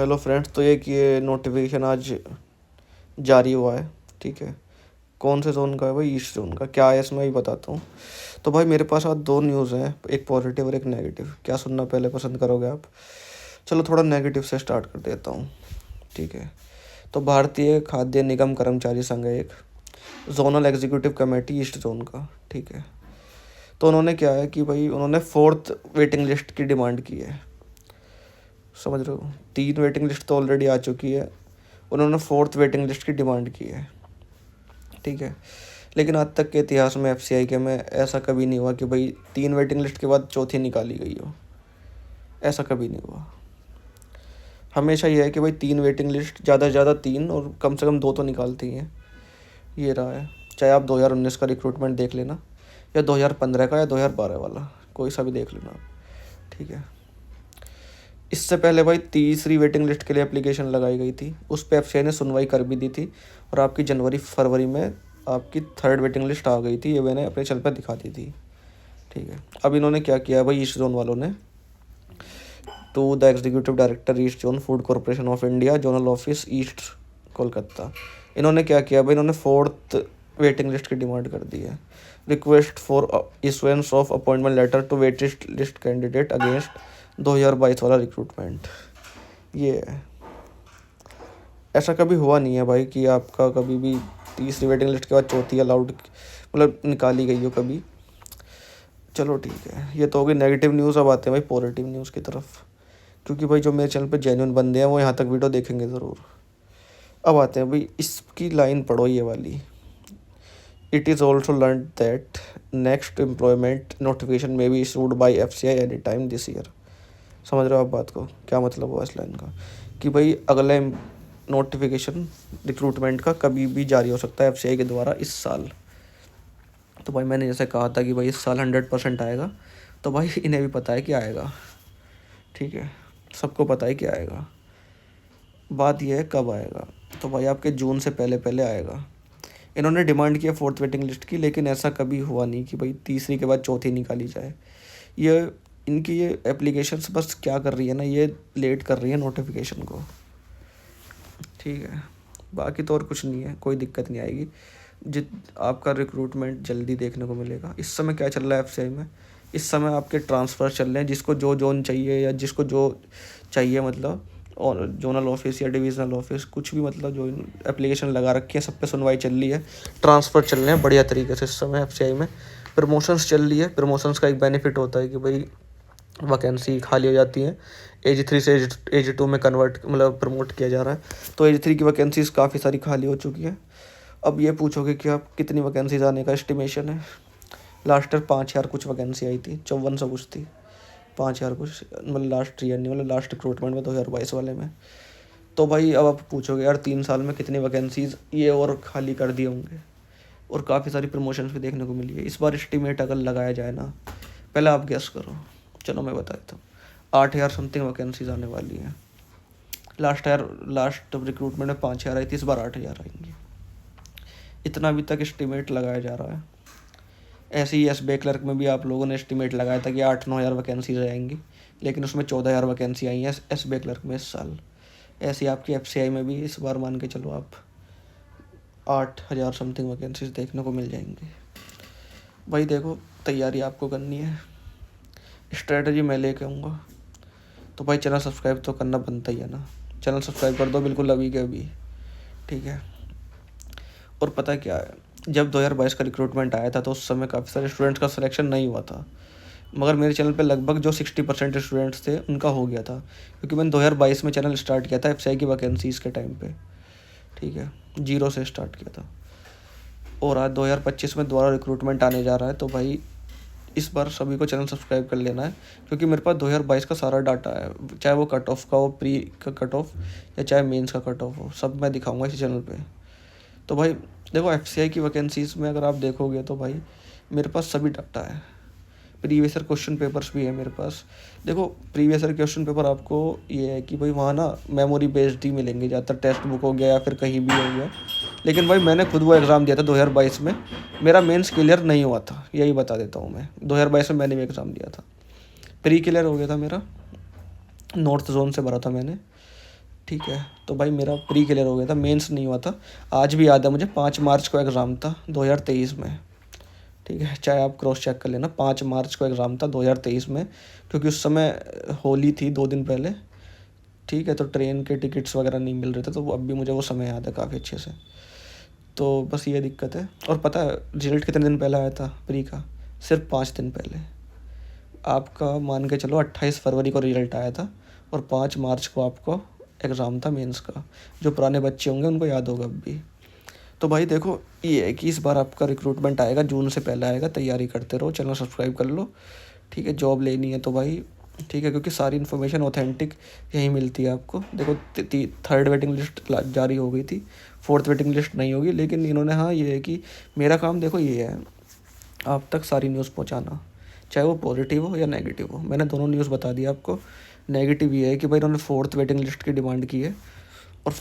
Hello friends, तो ये notification आज जारी हुआ है। ठीक है। कौन से जोन का है भाई? ईस्ट जोन का। क्या है इसमें ही बताता हूँ। तो भाई मेरे पास आज दो न्यूज़ हैं, एक पॉजिटिव और एक नेगेटिव। क्या सुनना पहले पसंद करोगे आप? चलो थोड़ा नेगेटिव से स्टार्ट कर देता हूँ। ठीक है। तो भारतीय खाद्य निगम कर्मचारी संघ है एक zonal executive committee east zone का। ठीक है। तो उन्होंने क्या है कि भाई उन्होंने फोर्थ वेटिंग लिस्ट की डिमांड की है। समझ रहे हो? तीन वेटिंग लिस्ट तो ऑलरेडी आ चुकी है, उन्होंने फोर्थ वेटिंग लिस्ट की डिमांड की है। ठीक है। लेकिन आज तक के इतिहास में एफसीआई के में ऐसा कभी नहीं हुआ कि भाई तीन वेटिंग लिस्ट के बाद चौथी निकाली गई हो। ऐसा कभी नहीं हुआ। हमेशा ये है कि भाई तीन वेटिंग लिस्ट, ज़्यादा से ज़्यादा तीन, और कम से कम दो तो निकालती हैं। ये रहा है। चाहे आप 2019 का रिक्रूटमेंट देख लेना, या 2015 का, या 2012 वाला, कोई सा भी देख लेना आप। ठीक है। इससे पहले भाई तीसरी वेटिंग लिस्ट के लिए एप्लीकेशन लगाई गई थी, उस पर एफसीआई ने सुनवाई कर भी दी थी, और आपकी जनवरी फरवरी में आपकी थर्ड वेटिंग लिस्ट आ गई थी। ये मैंने अपने चैनल पर दिखा दी थी। ठीक है। अब इन्होंने क्या किया भाई, ईस्ट जोन वालों ने, to the executive director east zone Food Corporation of India, zonal office east Kolkata, इन्होंने क्या किया भाई, इन्होंने फोर्थ वेटिंग लिस्ट की डिमांड कर दी है। Request for issuance of appointment letter to waiting list candidate against 2022 वाला रिक्रूटमेंट। ये है। ऐसा कभी हुआ नहीं है भाई कि आपका कभी भी तीसरी वेटिंग लिस्ट के बाद चौथी अलाउड, मतलब निकाली गई हो कभी। चलो ठीक है, ये तो होगी नेगेटिव न्यूज़। अब आते हैं भाई पॉजिटिव न्यूज़ की तरफ, क्योंकि भाई जो मेरे चैनल पे जेन्युइन बंदे हैं वो यहाँ तक वीडियो देखेंगे ज़रूर। अब आते हैं भाई, इसकी लाइन पढ़ो ये वाली। It is also learn that next employment notification में be issued by FCI any time this year. समझ रहे हो आप बात को? क्या मतलब हुआ इस लाइन का? कि भाई अगला नोटिफिकेशन रिक्रूटमेंट का कभी भी जारी हो सकता है एफसीआई के द्वारा इस साल। तो भाई मैंने जैसे कहा था कि भाई इस साल 100% आएगा, तो भाई इन्हें भी पता है कि आएगा। ठीक है। सबको पता है कि आएगा। बात यह है कब आएगा, तो भाई आपके जून से पहले पहले आएगा। इन्होंने डिमांड किया फोर्थ वेटिंग लिस्ट की, लेकिन ऐसा कभी हुआ नहीं कि भाई तीसरी के बाद चौथी निकाली जाए। ये इनकी ये एप्लीकेशंस बस क्या कर रही है ना, ये लेट कर रही है नोटिफिकेशन को। ठीक है। बाकी तो और कुछ नहीं है, कोई दिक्कत नहीं आएगी। जित आपका रिक्रूटमेंट जल्दी देखने को मिलेगा। इस समय क्या चल रहा है एफसीआई में? इस समय आपके ट्रांसफ़र चल रहे हैं, जिसको जो जोन चाहिए या जिसको जो चाहिए, मतलब और जोनल ऑफिस या डिविजनल ऑफिस, कुछ भी, मतलब जो एप्लीकेशन लगा रखी है सब पे सुनवाई चल रही है। ट्रांसफ़र चल रहे हैं बढ़िया तरीके से इस समय एफसीआई में। प्रमोशंस चल रही है। प्रमोशंस का एक बेनिफिट होता है कि भाई वैकेंसी खाली हो जाती है, एज 3 से एज 2 में कन्वर्ट, मतलब प्रमोट किया जा रहा है। तो एज 3 की वैकेंसीज़ काफ़ी सारी खाली हो चुकी है। अब ये पूछोगे कि आप कितनी वैकेंसीज आने का एस्टिमेशन है? लास्ट ईयर 5,000 कुछ वैकेंसी आई थी, 5400 कुछ थी, 5,000 कुछ, मतलब लास्ट ईयर नहीं, मतलब लास्ट रिक्रूटमेंट में 2022 वाले में। तो भाई अब आप पूछोगे यार 3 साल में कितनी वैकेंसीज ये और खाली कर दिए होंगे, और काफ़ी सारी प्रमोशंस भी देखने को मिली है। इस बार एस्टिमेट अगर लगाया जाए ना, पहले आप गेस करो। चलो मैं बता देता हूँ। 8,000 समथिंग वैकेंसीज आने वाली हैं। लास्ट रिक्रूटमेंट में 5,000 आई थी, इस बार 8,000 आएंगी। इतना अभी तक एस्टिमेट लगाया जा रहा है। ऐसे ही एसबीआई क्लर्क में भी आप लोगों ने एस्टिमेट लगाया था कि 8-9 हज़ार वैकेंसीज आएंगी, लेकिन उसमें 14,000 वैकेंसी आई हैं एसबीआई क्लर्क में इस साल। ऐसे ही आपकी एफसीआई में भी इस बार मान के चलो आप 8,000 समथिंग वैकेंसीज देखने को मिल जाएंगी। भाई देखो, तैयारी आपको करनी है, स्ट्रेटजी मैं लेके आऊँगा। तो भाई चैनल सब्सक्राइब तो करना बनता ही है ना। चैनल सब्सक्राइब कर दो बिल्कुल अभी के अभी। ठीक है। और पता क्या है, जब 2022 का रिक्रूटमेंट आया था तो उस समय काफ़ी सारे स्टूडेंट्स का सिलेक्शन नहीं हुआ था, मगर मेरे चैनल पे लगभग जो 60% स्टूडेंट्स थे उनका हो गया था, क्योंकि मैंने 2022 में चैनल स्टार्ट किया था एफसीआई की वैकेंसीज़ के टाइम पे। ठीक है। 0 से स्टार्ट किया था, और आज 2025 में दोबारा रिक्रूटमेंट आने जा रहा है। तो भाई इस बार सभी को चैनल सब्सक्राइब कर लेना है, क्योंकि मेरे पास 2022 का सारा डाटा है, चाहे वो कट ऑफ का हो, प्री का कट ऑफ, या चाहे मेंस का कट ऑफ हो, सब मैं दिखाऊंगा इसी चैनल पे। तो भाई देखो, एफसीआई की वैकेंसीज़ में अगर आप देखोगे तो भाई मेरे पास सभी डाटा है। प्रीवियस ईयर क्वेश्चन पेपर्स भी है मेरे पास। देखो, प्रीवियस ईयर क्वेश्चन पेपर आपको ये है कि भाई वहाँ ना मेमोरी बेस्ड ही मिलेंगे ज़्यादातर, टेक्स्ट बुक हो गया या फिर कहीं भी हो गया। लेकिन भाई मैंने खुद वो एग्ज़ाम दिया था 2022 में, मेरा मेंस क्लियर नहीं हुआ था, यही बता देता हूँ मैं। 2022 में मैंने भी एग्ज़ाम दिया था, प्री क्लियर हो गया था मेरा, नॉर्थ जोन से भरा था मैंने। ठीक है। तो भाई मेरा प्री क्लियर हो गया था, मेंस नहीं हुआ था। आज भी याद है मुझे, 5 मार्च को एग्ज़ाम था 2023 में। ठीक है, चाहे आप क्रॉस चेक कर लेना, 5 मार्च को एग्ज़ाम था 2023 में, क्योंकि उस समय होली थी 2 दिन पहले। ठीक है, तो ट्रेन के टिकट्स वगैरह नहीं मिल रहे थे, तो अब भी मुझे वो समय याद है काफ़ी अच्छे से। तो बस ये दिक्कत है। और पता है रिजल्ट कितने दिन पहले आया था प्री का? सिर्फ 5 दिन पहले। आपका मान के चलो 28 फरवरी को रिजल्ट आया था और 5 मार्च को आपको एग्ज़ाम था मेंस का। जो पुराने बच्चे होंगे उनको याद होगा अब भी। तो भाई देखो, ये है कि इस बार आपका रिक्रूटमेंट आएगा, जून से पहले आएगा। तैयारी करते रहो, चैनल सब्सक्राइब कर लो। ठीक है, जॉब लेनी है तो भाई ठीक है, क्योंकि सारी इन्फॉर्मेशन ऑथेंटिक यहीं मिलती है आपको। देखो, 3rd वेटिंग लिस्ट जारी हो गई थी, 4th वेटिंग लिस्ट नहीं होगी, लेकिन इन्होंने, हाँ ये है कि मेरा काम देखो ये है आप तक सारी न्यूज़ पहुंचाना, चाहे वो पॉजिटिव हो या नेगेटिव हो। मैंने दोनों न्यूज़ बता दी आपको। नेगेटिव ये है कि भाई इन्होंने 4th वेटिंग लिस्ट की डिमांड की है, और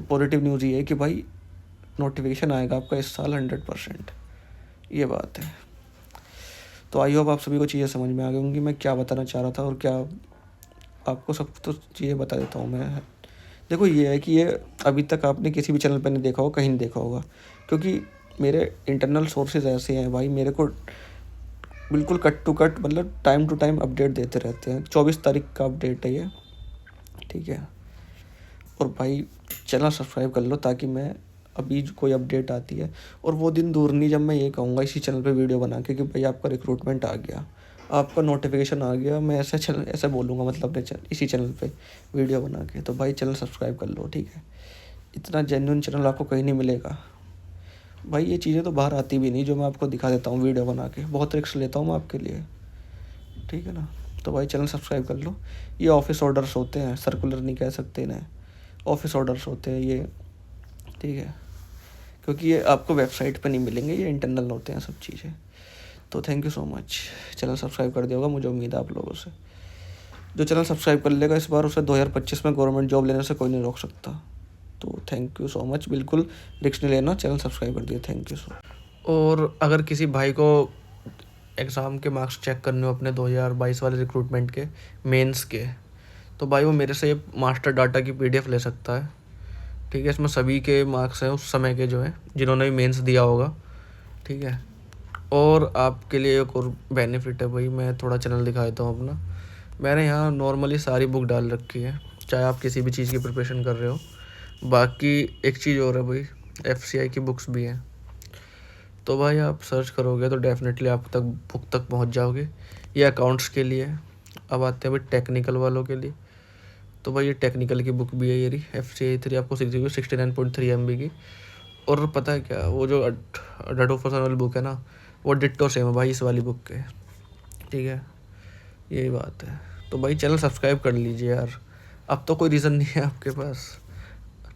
पॉजिटिव न्यूज़ ये है कि भाई नोटिफिकेशन आएगा आपका इस साल 100%। ये बात है। तो आई होप आप सभी को चीज़ें समझ में आ गई होंगी मैं क्या बताना चाह रहा था, और क्या आपको सब तो चीज़ें बता देता हूँ मैं। देखो, ये है कि ये अभी तक आपने किसी भी चैनल पर नहीं देखा होगा, कहीं नहीं देखा होगा, क्योंकि मेरे इंटरनल सोर्सेज ऐसे हैं भाई, मेरे को बिल्कुल कट टू कट, मतलब टाइम टू टाइम अपडेट देते रहते हैं। 24 तारीख का अपडेट है ये। ठीक है, और भाई चैनल सब्सक्राइब कर लो, ताकि मैं अभी जो कोई अपडेट आती है, और वो दिन दूर नहीं जब मैं ये कहूँगा इसी चैनल पे वीडियो बना के कि भाई आपका रिक्रूटमेंट आ गया, आपका नोटिफिकेशन आ गया, मैं ऐसे बोलूँगा, मतलब अपने इसी चैनल पे वीडियो बना के। तो भाई चैनल सब्सक्राइब कर लो। ठीक है, इतना जेन्युइन चैनल आपको कहीं नहीं मिलेगा भाई। ये चीज़ें तो बाहर आती भी नहीं जो मैं आपको दिखा देता हूँ वीडियो बना के, बहुत रिस्क लेता हूँ मैं आपके लिए। ठीक है ना? तो भाई चैनल सब्सक्राइब कर लो। ये ऑफिस ऑर्डर्स होते हैं, सर्कुलर नहीं कह सकते इन्हें, ऑफिस ऑर्डर्स होते हैं ये। ठीक है, क्योंकि ये आपको वेबसाइट पे नहीं मिलेंगे, ये इंटरनल होते हैं सब चीज़ें। तो thank you so much. Channel subscribe कर दिया होगा, मुझे उम्मीद है आप लोगों से। जो चैनल सब्सक्राइब कर लेगा इस बार, उसे 2025 में गवर्नमेंट जॉब लेने से कोई नहीं रोक सकता। तो थैंक यू सो मच, बिल्कुल रिस्क नहीं लेना, चैनल सब्सक्राइब कर दिया, थैंक यू सो। और अगर किसी भाई को एग्ज़ाम के मार्क्स चेक करने हो अपने 2022 वाले रिक्रूटमेंट के, मेंस के, तो भाई वो मेरे से मास्टर डाटा की PDF ले सकता है। ठीक है, इसमें सभी के मार्क्स हैं उस समय के, जो है जिन्होंने भी मेंस दिया होगा। ठीक है, और आपके लिए एक और बेनिफिट है भाई, मैं थोड़ा चैनल दिखा देता हूँ अपना। मैंने यहाँ नॉर्मली सारी बुक डाल रखी है, चाहे आप किसी भी चीज़ की प्रिपरेशन कर रहे हो। बाकी एक चीज़ और है भाई, FCI की बुक्स भी हैं। तो भाई आप सर्च करोगे तो डेफिनेटली आप तक बुक तक पहुँच जाओगे। ये अकाउंट्स के लिए। अब आते हैं भाई टेक्निकल वालों के लिए। तो भाई ये टेक्निकल की बुक भी है, ये रही FCI 3, आपको 69.3 MB की। और पता है क्या, वो जो अडोफोसन वाली बुक है ना, वो डिट्टो सेम है भाई इस वाली बुक के। ठीक है, यही बात है। तो भाई चैनल सब्सक्राइब कर लीजिए यार, अब तो कोई रीज़न नहीं है आपके पास।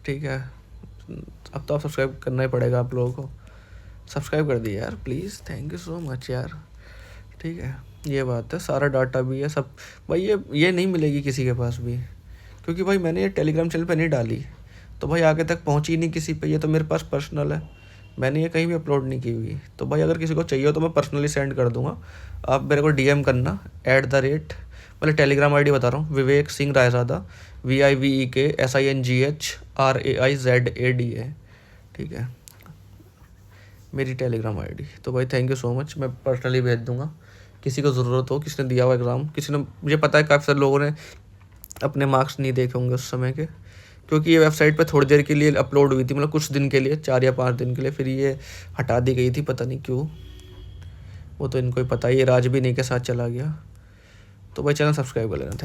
ठीक है, अब तो आप सब्सक्राइब करना ही पड़ेगा आप लोगों को। सब्सक्राइब कर दिए यार please, thank you so much यार। ठीक है, ये बात है, सारा डाटा भी है सब। भाई ये नहीं मिलेगी किसी के पास भी, क्योंकि भाई मैंने ये टेलीग्राम चैनल पे नहीं डाली, तो भाई आगे तक पहुंची नहीं किसी पे। ये तो मेरे पास पर्सनल है, मैंने ये कहीं भी अपलोड नहीं की हुई। तो भाई अगर किसी को चाहिए हो तो मैं पर्सनली सेंड कर दूंगा, आप मेरे को DM करना मतलब टेलीग्राम ID बता रहा हूँ, विवेक सिंह रायज़ादा, VIVEK SINGHRAIZADA। ठीक है, मेरी टेलीग्राम ID। तो भाई थैंक यू सो मच, मैं पर्सनली भेज दूंगा किसी को ज़रूरत हो, किसी ने दिया हुआ एग्ज़ाम, किसी ने, मुझे पता है काफ़ी सारे लोगों ने अपने मार्क्स नहीं देखे होंगे उस समय के, क्योंकि ये वेबसाइट पे थोड़ी देर के लिए अपलोड हुई थी, मतलब कुछ दिन के लिए, 4 या 5 दिन के लिए, फिर ये हटा दी गई थी, पता नहीं क्यों। वो तो इनको ही पता है, ये राज भी नहीं के साथ चला गया। तो भाई चैनल सब्सक्राइब कर लेना, थैंक